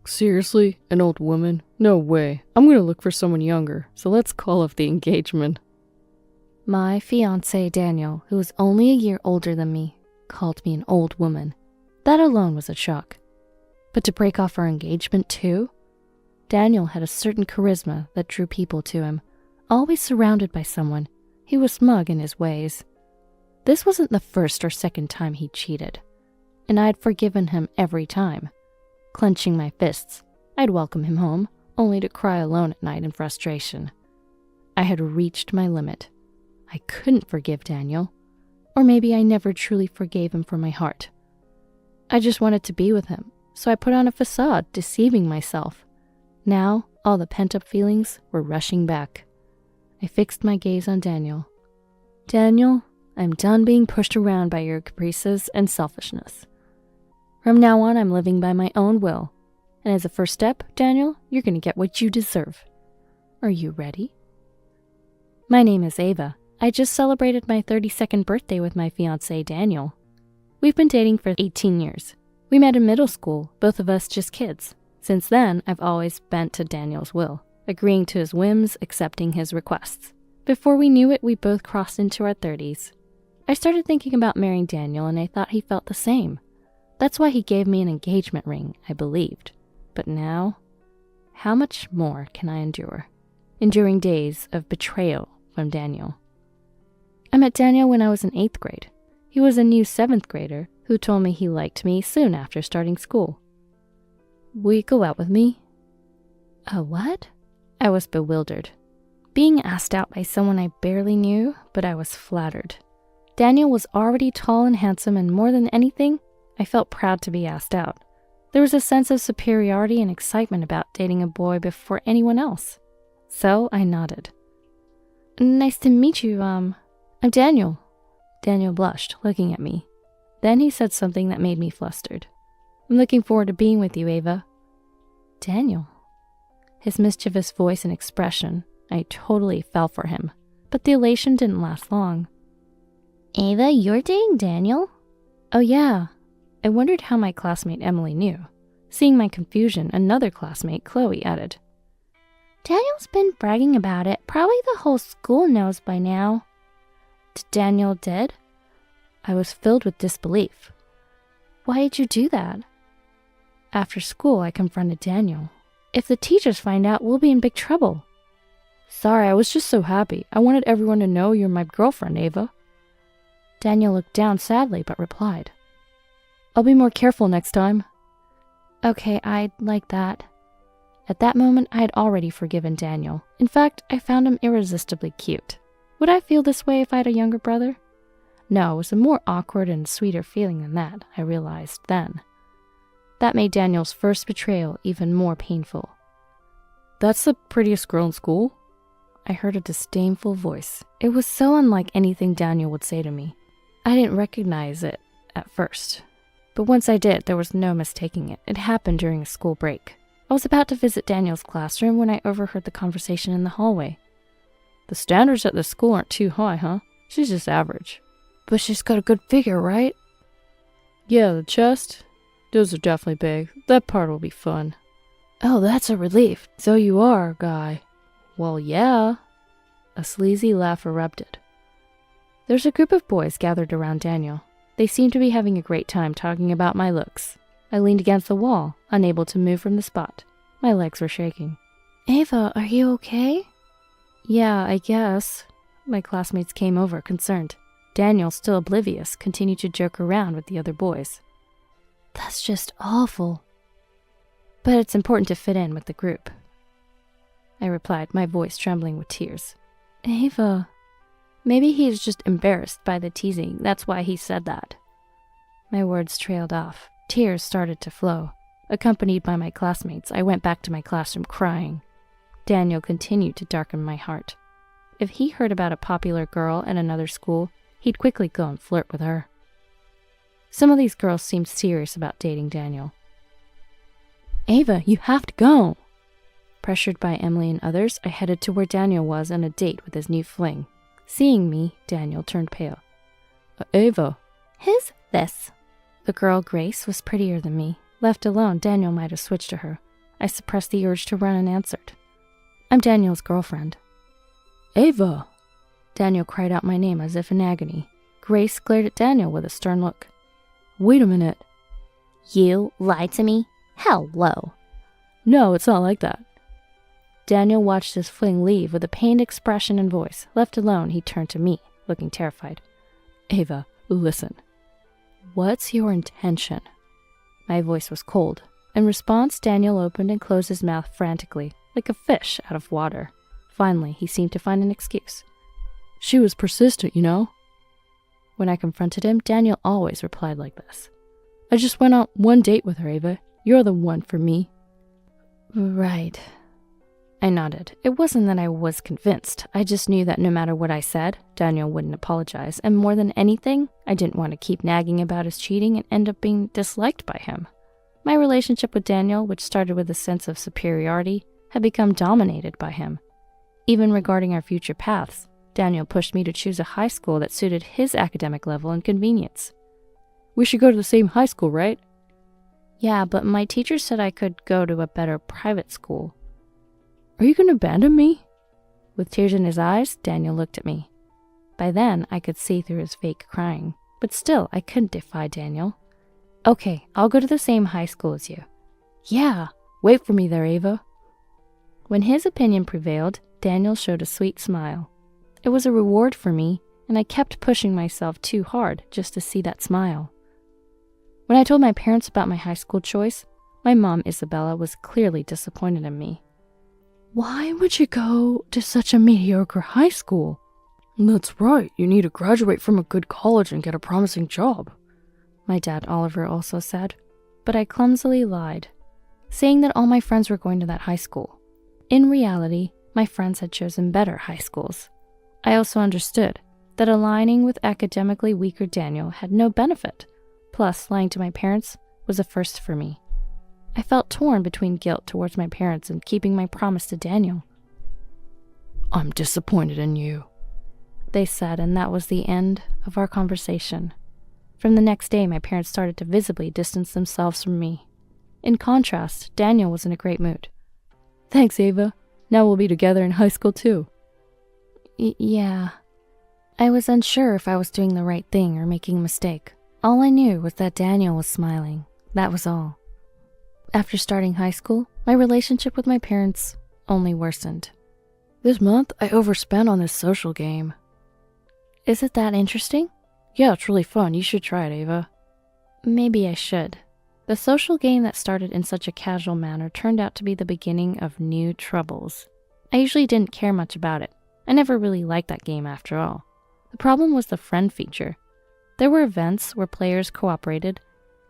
Seriously? An old woman? No way. I'm gonna look for someone younger, so let's call off the engagement. My fiancé Daniel, who was only a year older than me, called me an old woman. That alone was a shock. But to break off our engagement too? Daniel had a certain charisma that drew people to him, always surrounded by someone. He was smug in his ways. This wasn't the first or second time he cheated, and I'd forgiven him every time. Clenching my fists, I'd welcome him home, only to cry alone at night in frustration. I had reached my limit. I couldn't forgive Daniel, or maybe I never truly forgave him from my heart. I just wanted to be with him, so I put on a facade, deceiving myself. Now, all the pent-up feelings were rushing back. I fixed my gaze on Daniel. Daniel, I'm done being pushed around by your caprices and selfishness. From now on, I'm living by my own will. And as a first step, Daniel, you're going to get what you deserve. Are you ready? My name is Ava. I just celebrated my 32nd birthday with my fiancé, Daniel. We've been dating for 18 years. We met in middle school, both of us just kids. Since then, I've always bent to Daniel's will, agreeing to his whims, accepting his requests. Before we knew it, we both crossed into our 30s. I started thinking about marrying Daniel, and I thought he felt the same. That's why he gave me an engagement ring, I believed. But now, how much more can I endure? Enduring days of betrayal from Daniel. I met Daniel when I was in 8th grade. He was a new 7th grader who told me he liked me soon after starting school. Will you go out with me? A what? I was bewildered. Being asked out by someone I barely knew, but I was flattered. Daniel was already tall and handsome, and more than anything, I felt proud to be asked out. There was a sense of superiority and excitement about dating a boy before anyone else. So I nodded. Nice to meet you, I'm Daniel. Daniel blushed, looking at me. Then he said something that made me flustered. I'm looking forward to being with you, Ava. Daniel. His mischievous voice and expression, I totally fell for him. But the elation didn't last long. Ava, you're dating Daniel? Oh yeah. I wondered how my classmate Emily knew. Seeing my confusion, another classmate, Chloe, added, Daniel's been bragging about it. Probably the whole school knows by now. Daniel did? I was filled with disbelief. Why did you do that? After school, I confronted Daniel. If the teachers find out, we'll be in big trouble. Sorry, I was just so happy. I wanted everyone to know you're my girlfriend, Ava. Daniel looked down sadly, but replied, I'll be more careful next time. Okay, I'd like that. At that moment, I had already forgiven Daniel. In fact, I found him irresistibly cute. Would I feel this way if I had a younger brother? No, it was a more awkward and sweeter feeling than that, I realized then. That made Daniel's first betrayal even more painful. That's the prettiest girl in school? I heard a disdainful voice. It was so unlike anything Daniel would say to me. I didn't recognize it at first. But once I did, there was no mistaking it. It happened during a school break. I was about to visit Daniel's classroom when I overheard the conversation in the hallway. The standards at the school aren't too high, huh? She's just average. But she's got a good figure, right? Yeah, the chest? Those are definitely big. That part will be fun. Oh, that's a relief. So you are, guy. Well, yeah. A sleazy laugh erupted. There's a group of boys gathered around Daniel. They seemed to be having a great time talking about my looks. I leaned against the wall, unable to move from the spot. My legs were shaking. Ava, are you okay? Yeah, I guess. My classmates came over, concerned. Daniel, still oblivious, continued to joke around with the other boys. That's just awful. But it's important to fit in with the group. I replied, my voice trembling with tears. Ava, maybe he's just embarrassed by the teasing. That's why he said that. My words trailed off. Tears started to flow. Accompanied by my classmates, I went back to my classroom crying. Daniel continued to darken my heart. If he heard about a popular girl at another school, he'd quickly go and flirt with her. Some of these girls seemed serious about dating Daniel. Ava, you have to go! Pressured by Emily and others, I headed to where Daniel was on a date with his new fling. Seeing me, Daniel turned pale. Ava. Who's this? The girl, Grace, was prettier than me. Left alone, Daniel might have switched to her. I suppressed the urge to run and answered. I'm Daniel's girlfriend. Ava! Daniel cried out my name as if in agony. Grace glared at Daniel with a stern look. Wait a minute. You lied to me? Hello. No, it's not like that. Daniel watched his fling leave with a pained expression and voice. Left alone, he turned to me, looking terrified. Ava, listen. What's your intention? My voice was cold. In response, Daniel opened and closed his mouth frantically, like a fish out of water. Finally, he seemed to find an excuse. She was persistent, you know? When I confronted him, Daniel always replied like this. I just went on one date with her, Ava. You're the one for me. Right. I nodded. It wasn't that I was convinced. I just knew that no matter what I said, Daniel wouldn't apologize. And more than anything, I didn't want to keep nagging about his cheating and end up being disliked by him. My relationship with Daniel, which started with a sense of superiority, had become dominated by him. Even regarding our future paths, Daniel pushed me to choose a high school that suited his academic level and convenience. We should go to the same high school, right? Yeah, but my teacher said I could go to a better private school. Are you going to abandon me? With tears in his eyes, Daniel looked at me. By then, I could see through his fake crying, but still, I couldn't defy Daniel. Okay, I'll go to the same high school as you. Yeah, wait for me there, Ava. When his opinion prevailed, Daniel showed a sweet smile. It was a reward for me, and I kept pushing myself too hard just to see that smile. When I told my parents about my high school choice, my mom, Isabella, was clearly disappointed in me. Why would you go to such a mediocre high school? That's right, you need to graduate from a good college and get a promising job. My dad, Oliver, also said, but I clumsily lied, saying that all my friends were going to that high school. In reality, my friends had chosen better high schools. I also understood that aligning with academically weaker Daniel had no benefit. Plus, lying to my parents was a first for me. I felt torn between guilt towards my parents and keeping my promise to Daniel. I'm disappointed in you, they said, and that was the end of our conversation. From the next day, my parents started to visibly distance themselves from me. In contrast, Daniel was in a great mood. Thanks, Ava. Now we'll be together in high school, too. Yeah. I was unsure if I was doing the right thing or making a mistake. All I knew was that Daniel was smiling. That was all. After starting high school, my relationship with my parents only worsened. This month, I overspent on this social game. Is it that interesting? Yeah, it's really fun. You should try it, Ava. Maybe I should. The social game that started in such a casual manner turned out to be the beginning of new troubles. I usually didn't care much about it. I never really liked that game after all. The problem was the friend feature. There were events where players cooperated,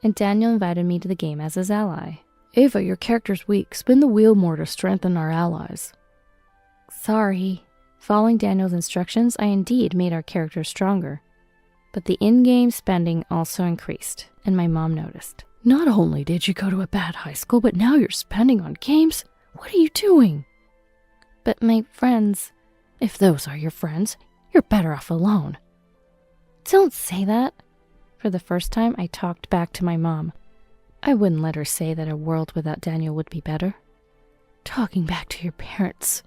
and Daniel invited me to the game as his ally. Ava, your character's weak. Spin the wheel more to strengthen our allies. Sorry. Following Daniel's instructions, I indeed made our characters stronger. But the in-game spending also increased, and my mom noticed. Not only did you go to a bad high school, but now you're spending on games? What are you doing? But my friends... If those are your friends, you're better off alone. Don't say that. For the first time, I talked back to my mom. I wouldn't let her say that a world without Daniel would be better. Talking back to your parents.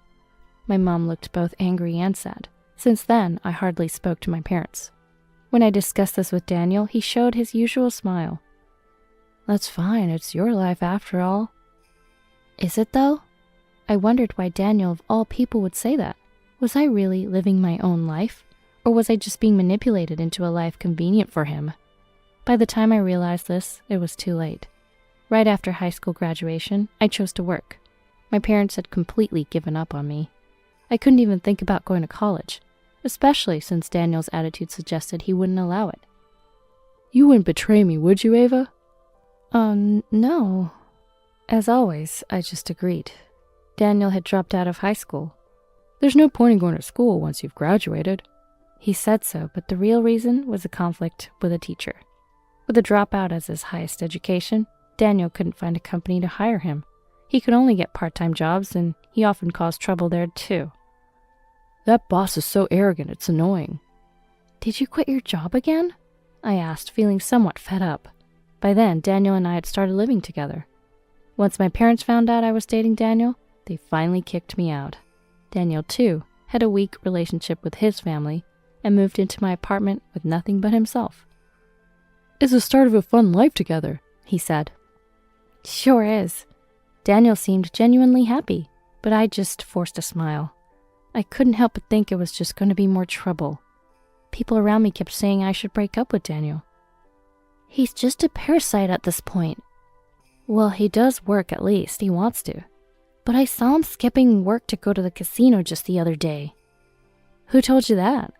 My mom looked both angry and sad. Since then, I hardly spoke to my parents. When I discussed this with Daniel, he showed his usual smile. That's fine, it's your life after all. Is it though? I wondered why Daniel of all people would say that. Was I really living my own life? Or was I just being manipulated into a life convenient for him? By the time I realized this, it was too late. Right after high school graduation, I chose to work. My parents had completely given up on me. I couldn't even think about going to college, especially since Daniel's attitude suggested he wouldn't allow it. You wouldn't betray me, would you, Ava? No. As always, I just agreed. Daniel had dropped out of high school. There's no point in going to school once you've graduated. He said so, but the real reason was a conflict with a teacher. With a dropout as his highest education, Daniel couldn't find a company to hire him. He could only get part-time jobs, and he often caused trouble there too. That boss is so arrogant, it's annoying. Did you quit your job again? I asked, feeling somewhat fed up. By then, Daniel and I had started living together. Once my parents found out I was dating Daniel, they finally kicked me out. Daniel, too, had a weak relationship with his family and moved into my apartment with nothing but himself. "It's the start of a fun life together," he said. Sure is. Daniel seemed genuinely happy, but I just forced a smile. I couldn't help but think it was just going to be more trouble. People around me kept saying I should break up with Daniel. He's just a parasite at this point. Well, he does work at least, he wants to. But I saw him skipping work to go to the casino just the other day. Who told you that?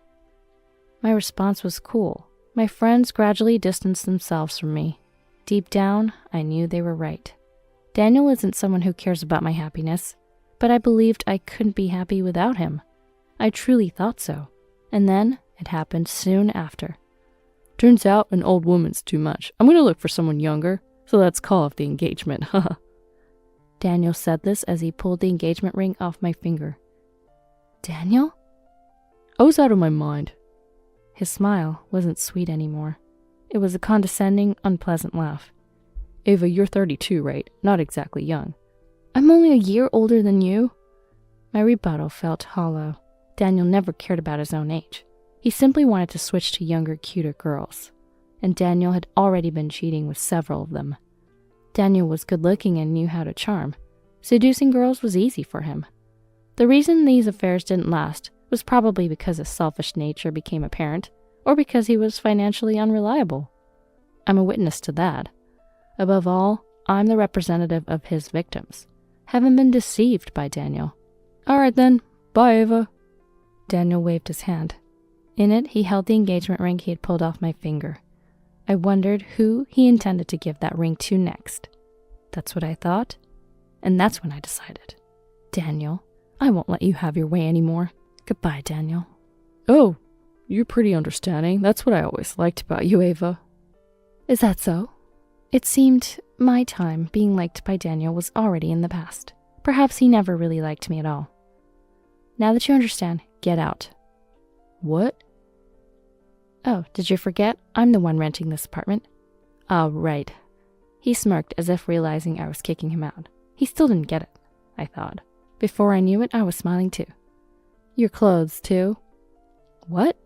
My response was cool. My friends gradually distanced themselves from me. Deep down, I knew they were right. Daniel isn't someone who cares about my happiness, but I believed I couldn't be happy without him. I truly thought so. And then it happened soon after. "Turns out an old woman's too much. I'm gonna look for someone younger, so let's call off the engagement, haha." Daniel said this as he pulled the engagement ring off my finger. Daniel? I was out of my mind. His smile wasn't sweet anymore. It was a condescending, unpleasant laugh. "Ava, you're 32, right? Not exactly young." I'm only a year older than you. My rebuttal felt hollow. Daniel never cared about his own age. He simply wanted to switch to younger, cuter girls. And Daniel had already been cheating with several of them. Daniel was good-looking and knew how to charm. Seducing girls was easy for him. The reason these affairs didn't last was probably because his selfish nature became apparent, or because he was financially unreliable. I'm a witness to that. Above all, I'm the representative of his victims. Haven't been deceived by Daniel. "All right then, bye, Ava." Daniel waved his hand. In it, he held the engagement ring he had pulled off my finger. I wondered who he intended to give that ring to next. That's what I thought, and that's when I decided. Daniel, I won't let you have your way anymore. Goodbye, Daniel. "Oh, you're pretty understanding. That's what I always liked about you, Ava." Is that so? It seemed my time being liked by Daniel was already in the past. Perhaps he never really liked me at all. Now that you understand, get out. "What?" Oh, did you forget? I'm the one renting this apartment. Oh, right. He smirked as if realizing I was kicking him out. He still didn't get it, I thought. Before I knew it, I was smiling too. Your clothes, too? What?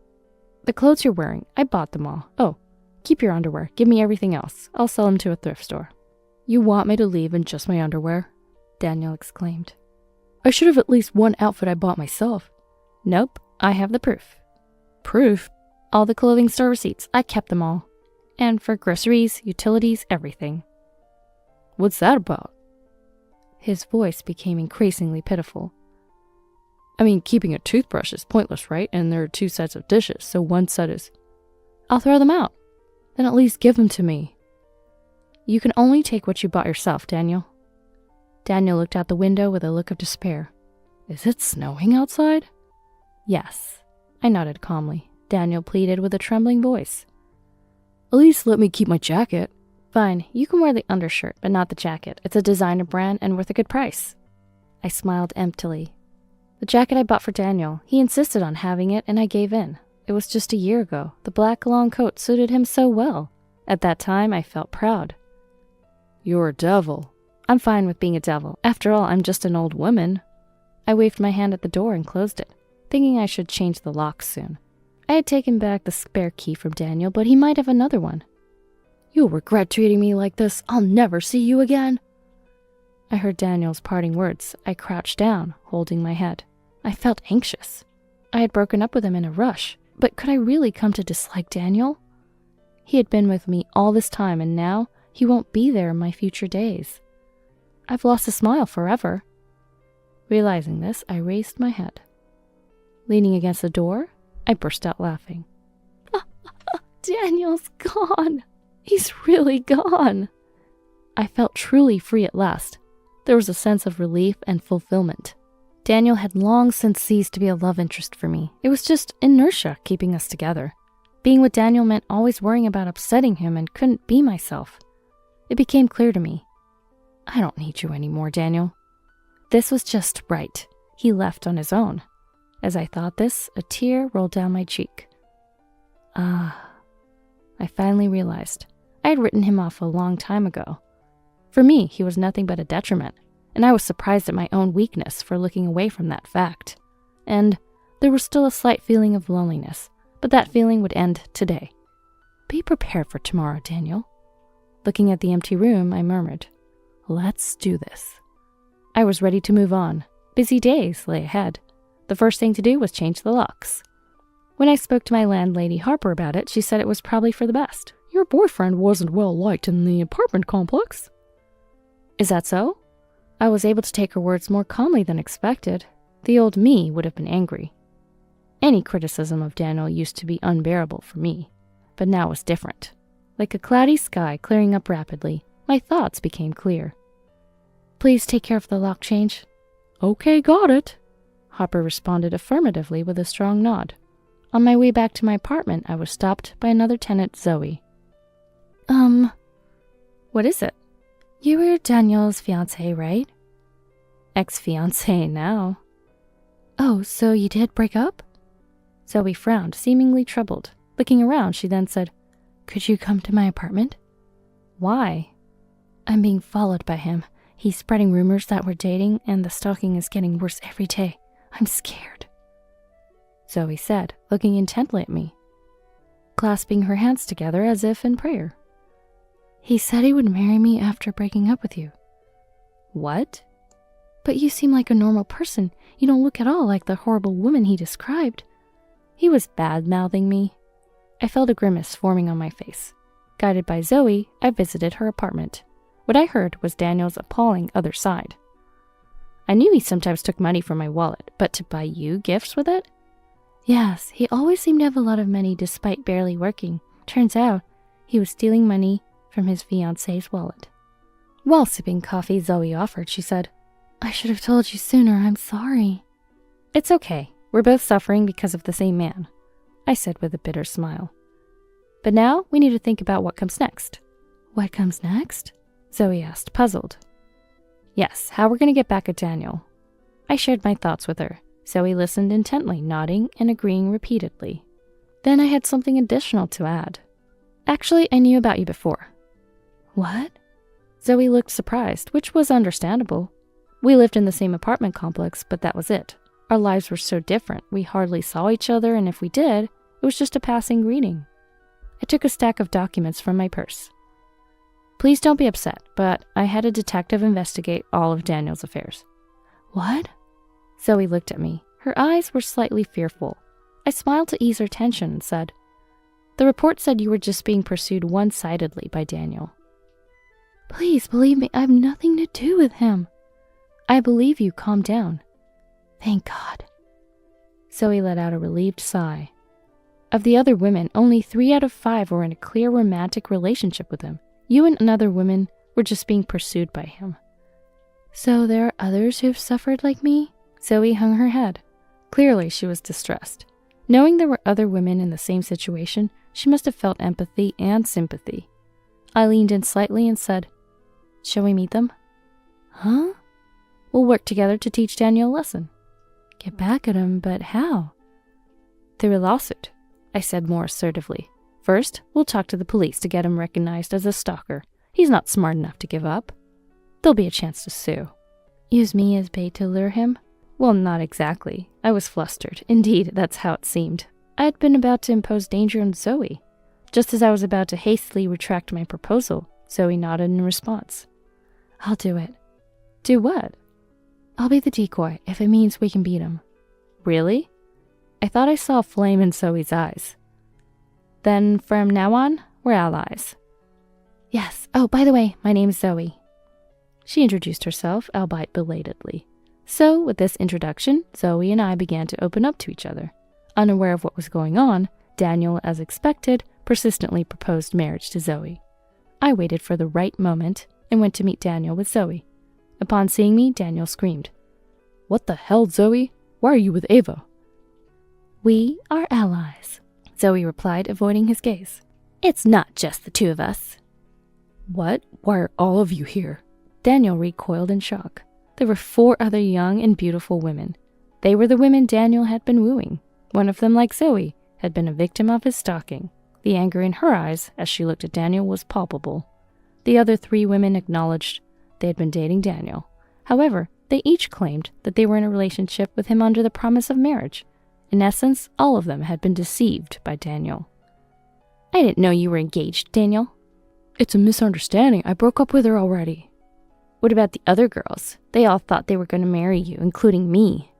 The clothes you're wearing. I bought them all. Oh, keep your underwear. Give me everything else. I'll sell them to a thrift store. "You want me to leave in just my underwear?" Daniel exclaimed. "I should have at least one outfit I bought myself." Nope, I have the proof. "Proof?" All the clothing store receipts. I kept them all. And for groceries, utilities, everything. "What's that about?" His voice became increasingly pitiful. "I mean, keeping a toothbrush is pointless, right? And there are 2 sets of dishes, so one set is..." I'll throw them out. "Then at least give them to me." You can only take what you bought yourself, Daniel. Daniel looked out the window with a look of despair. "Is it snowing outside?" Yes. I nodded calmly. Daniel pleaded with a trembling voice. "At least let me keep my jacket." Fine, you can wear the undershirt, but not the jacket. It's a designer brand and worth a good price. I smiled emptily. The jacket I bought for Daniel, he insisted on having it and I gave in. It was just a year ago. The black long coat suited him so well. At that time, I felt proud. "You're a devil." I'm fine with being a devil. After all, I'm just an old woman. I waved my hand at the door and closed it, thinking I should change the locks soon. I had taken back the spare key from Daniel, but he might have another one. "You'll regret treating me like this. I'll never see you again." I heard Daniel's parting words. I crouched down, holding my head. I felt anxious. I had broken up with him in a rush, but could I really come to dislike Daniel? He had been with me all this time, and now he won't be there in my future days. I've lost a smile forever. Realizing this, I raised my head. Leaning against the door, I burst out laughing. Daniel's gone. He's really gone. I felt truly free at last. There was a sense of relief and fulfillment. Daniel had long since ceased to be a love interest for me. It was just inertia keeping us together. Being with Daniel meant always worrying about upsetting him and couldn't be myself. It became clear to me. I don't need you anymore, Daniel. This was just right. He left on his own. As I thought this, a tear rolled down my cheek. I finally realized I had written him off a long time ago. For me, he was nothing but a detriment, and I was surprised at my own weakness for looking away from that fact. And there was still a slight feeling of loneliness, but that feeling would end today. Be prepared for tomorrow, Daniel. Looking at the empty room, I murmured, "Let's do this." I was ready to move on. Busy days lay ahead. The first thing to do was change the locks. When I spoke to my landlady Harper about it, she said it was probably for the best. Your boyfriend wasn't well liked in the apartment complex. Is that so? I was able to take her words more calmly than expected. The old me would have been angry. Any criticism of Daniel used to be unbearable for me, but now was different. Like a cloudy sky clearing up rapidly, my thoughts became clear. Please take care of the lock change. Okay, got it. Harper responded affirmatively with a strong nod. On my way back to my apartment, I was stopped by another tenant, Zoe. What is it? You were Daniel's fiancé, right? Ex-fiancé now. Oh, so you did break up? Zoe frowned, seemingly troubled. Looking around, she then said, Could you come to my apartment? Why? I'm being followed by him. He's spreading rumors that we're dating, and the stalking is getting worse every day. I'm scared. Zoe said, looking intently at me, clasping her hands together as if in prayer. He said he would marry me after breaking up with you. What? But you seem like a normal person. You don't look at all like the horrible woman he described. He was bad-mouthing me. I felt a grimace forming on my face. Guided by Zoe, I visited her apartment. What I heard was Daniel's appalling other side. I knew he sometimes took money from my wallet, but to buy you gifts with it? Yes, he always seemed to have a lot of money despite barely working. Turns out, he was stealing money from his fiancé's wallet. While sipping coffee Zoe offered, she said, I should have told you sooner, I'm sorry. It's okay, we're both suffering because of the same man, I said with a bitter smile. But now we need to think about what comes next. What comes next? Zoe asked, puzzled. Yes, how we're going to get back at Daniel. I shared my thoughts with her. Zoe listened intently, nodding and agreeing repeatedly. Then I had something additional to add. Actually, I knew about you before. What? Zoe looked surprised, which was understandable. We lived in the same apartment complex, but that was it. Our lives were so different, we hardly saw each other, and if we did, it was just a passing greeting. I took a stack of documents from my purse. Please don't be upset, but I had a detective investigate all of Daniel's affairs. What? Zoe looked at me. Her eyes were slightly fearful. I smiled to ease her tension and said, The report said you were just being pursued one-sidedly by Daniel. Please believe me, I have nothing to do with him. I believe you, calm down. Thank God. Zoe let out a relieved sigh. Of the other women, only 3 out of 5 were in a clear romantic relationship with him. You and another woman were just being pursued by him. So there are others who've suffered like me? Zoe hung her head. Clearly she was distressed. Knowing there were other women in the same situation, she must have felt empathy and sympathy. I leaned in slightly and said, Shall we meet them? Huh? We'll work together to teach Daniel a lesson. Get back at him, but how? Through a lawsuit, I said more assertively. First, we'll talk to the police to get him recognized as a stalker. He's not smart enough to give up. There'll be a chance to sue. Use me as bait to lure him? Well, not exactly. I was flustered. Indeed, that's how it seemed. I had been about to impose danger on Zoe. Just as I was about to hastily retract my proposal, Zoe nodded in response. I'll do it. Do what? I'll be the decoy if it means we can beat him. Really? I thought I saw a flame in Zoe's eyes. Then from now on, we're allies. Yes. Oh, by the way, my name's Zoe. She introduced herself, albeit belatedly. So, with this introduction, Zoe and I began to open up to each other. Unaware of what was going on, Daniel, as expected, persistently proposed marriage to Zoe. I waited for the right moment and went to meet Daniel with Zoe. Upon seeing me, Daniel screamed, What the hell, Zoe? Why are you with Ava? We are allies, Zoe replied, avoiding his gaze. It's not just the two of us. What? Why are all of you here? Daniel recoiled in shock. There were 4 other young and beautiful women. They were the women Daniel had been wooing. One of them, like Zoe, had been a victim of his stalking. The anger in her eyes, as she looked at Daniel, was palpable. The other 3 women acknowledged they had been dating Daniel. However, they each claimed that they were in a relationship with him under the promise of marriage. In essence, all of them had been deceived by Daniel. I didn't know you were engaged, Daniel. It's a misunderstanding. I broke up with her already. What about the other girls? They all thought they were going to marry you, including me.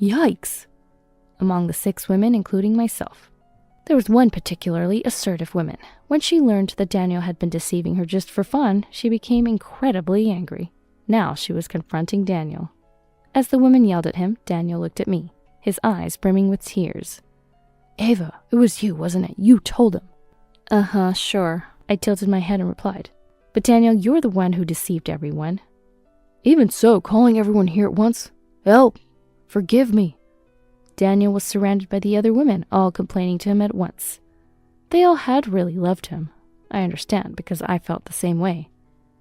Yikes. Among the 6 women, including myself. There was one particularly assertive woman. When she learned that Daniel had been deceiving her just for fun, she became incredibly angry. Now she was confronting Daniel. As the woman yelled at him, Daniel looked at me, his eyes brimming with tears. Ava, it was you, wasn't it? You told him. Uh-huh, sure. I tilted my head and replied. But Daniel, you're the one who deceived everyone. Even so, calling everyone here at once? Help! Forgive me. Daniel was surrounded by the other women, all complaining to him at once. They all had really loved him. I understand, because I felt the same way.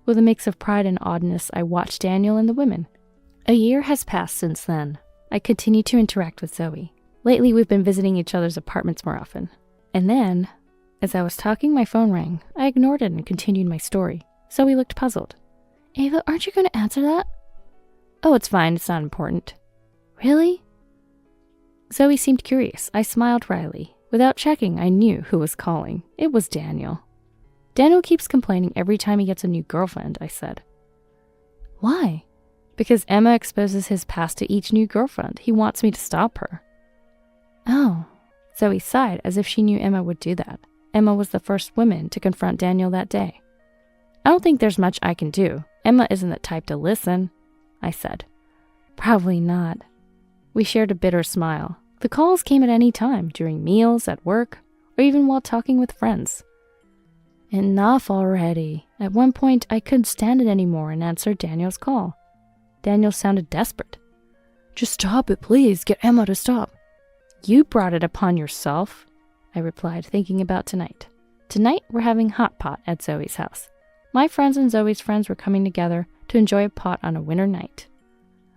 With a mix of pride and oddness, I watched Daniel and the women. A year has passed since then. I continue to interact with Zoe. Lately, we've been visiting each other's apartments more often. And then, as I was talking, my phone rang. I ignored it and continued my story. Zoe looked puzzled. Ava, aren't you going to answer that? Oh, it's fine. It's not important. Really? Zoe seemed curious. I smiled wryly. Without checking, I knew who was calling. It was Daniel. Daniel keeps complaining every time he gets a new girlfriend, I said. Why? Because Emma exposes his past to each new girlfriend. He wants me to stop her. Oh. Zoe sighed as if she knew Emma would do that. Emma was the first woman to confront Daniel that day. I don't think there's much I can do. Emma isn't the type to listen, I said. Probably not. We shared a bitter smile. The calls came at any time, during meals, at work, or even while talking with friends. Enough already. At one point, I couldn't stand it anymore and answered Daniel's call. Daniel sounded desperate. Just stop it, please. Get Emma to stop. You brought it upon yourself, I replied, thinking about tonight. Tonight, we're having hot pot at Zoe's house. My friends and Zoe's friends were coming together to enjoy a pot on a winter night.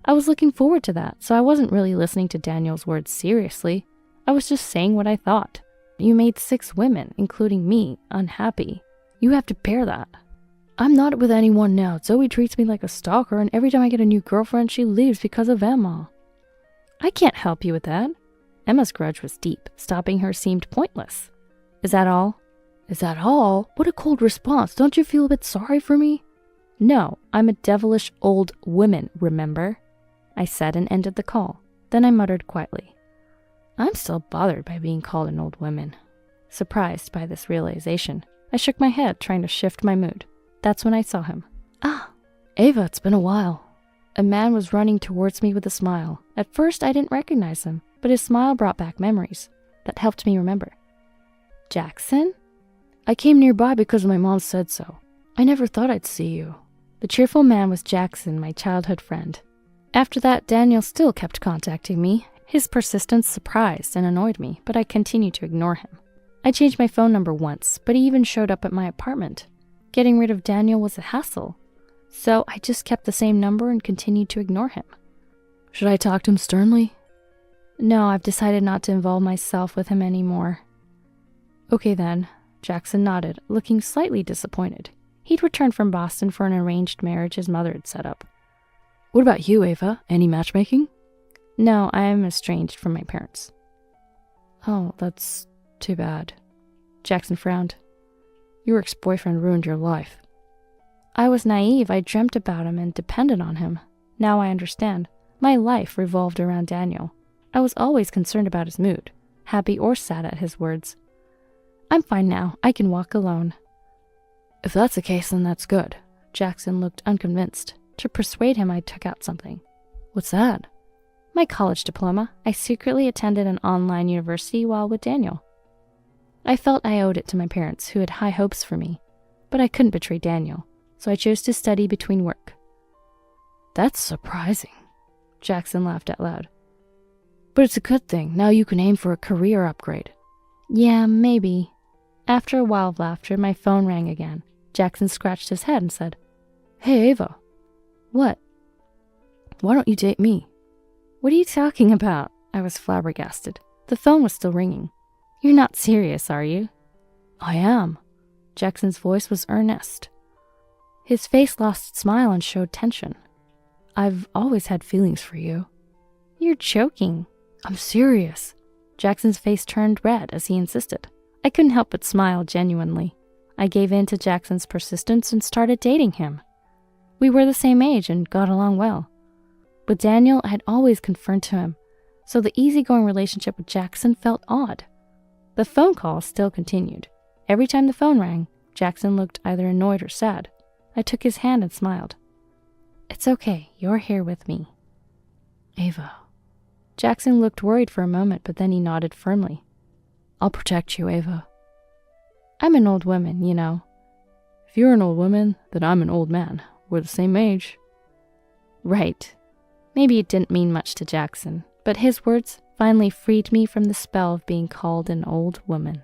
I was looking forward to that, so I wasn't really listening to Daniel's words seriously. I was just saying what I thought. You made 6 women, including me, unhappy. You have to bear that. I'm not with anyone now. Zoe treats me like a stalker, and every time I get a new girlfriend, she leaves because of Emma. I can't help you with that. Emma's grudge was deep. Stopping her seemed pointless. Is that all? Is that all? What a cold response. Don't you feel a bit sorry for me? No, I'm a devilish old woman, remember? I said and ended the call. Then I muttered quietly. I'm still bothered by being called an old woman. Surprised by this realization, I shook my head, trying to shift my mood. That's when I saw him. Ah, Ava, it's been a while. A man was running towards me with a smile. At first, I didn't recognize him, but his smile brought back memories. That helped me remember. Jackson? I came nearby because my mom said so. I never thought I'd see you. The cheerful man was Jackson, my childhood friend. After that, Daniel still kept contacting me. His persistence surprised and annoyed me, but I continued to ignore him. I changed my phone number once, but he even showed up at my apartment. Getting rid of Daniel was a hassle, so I just kept the same number and continued to ignore him. Should I talk to him sternly? No, I've decided not to involve myself with him anymore. Okay then, Jackson nodded, looking slightly disappointed. He'd returned from Boston for an arranged marriage his mother had set up. What about you, Ava? Any matchmaking? No, I am estranged from my parents. Oh, that's too bad. Jackson frowned. Your ex-boyfriend ruined your life. I was naive. I dreamt about him and depended on him. Now I understand. My life revolved around Daniel. I was always concerned about his mood, happy or sad at his words. I'm fine now. I can walk alone. If that's the case, then that's good. Jackson looked unconvinced. To persuade him, I took out something. What's that? My college diploma. I secretly attended an online university while with Daniel. I felt I owed it to my parents, who had high hopes for me. But I couldn't betray Daniel, so I chose to study between work. That's surprising. Jackson laughed out loud. But it's a good thing. Now you can aim for a career upgrade. Yeah, maybe. After a while of laughter, my phone rang again. Jackson scratched his head and said, Hey, Ava. What? Why don't you date me? What are you talking about? I was flabbergasted. The phone was still ringing. You're not serious, are you? I am. Jackson's voice was earnest. His face lost its smile and showed tension. I've always had feelings for you. You're joking. I'm serious. Jackson's face turned red as he insisted. I couldn't help but smile genuinely. I gave in to Jackson's persistence and started dating him. We were the same age and got along well. With Daniel, I had always conferred to him, so the easygoing relationship with Jackson felt odd. The phone call still continued. Every time the phone rang, Jackson looked either annoyed or sad. I took his hand and smiled. It's okay, you're here with me. Ava. Jackson looked worried for a moment, but then he nodded firmly. I'll protect you, Ava. I'm an old woman, you know. If you're an old woman, then I'm an old man. We're the same age. Right. Maybe it didn't mean much to Jackson, but his words finally freed me from the spell of being called an old woman.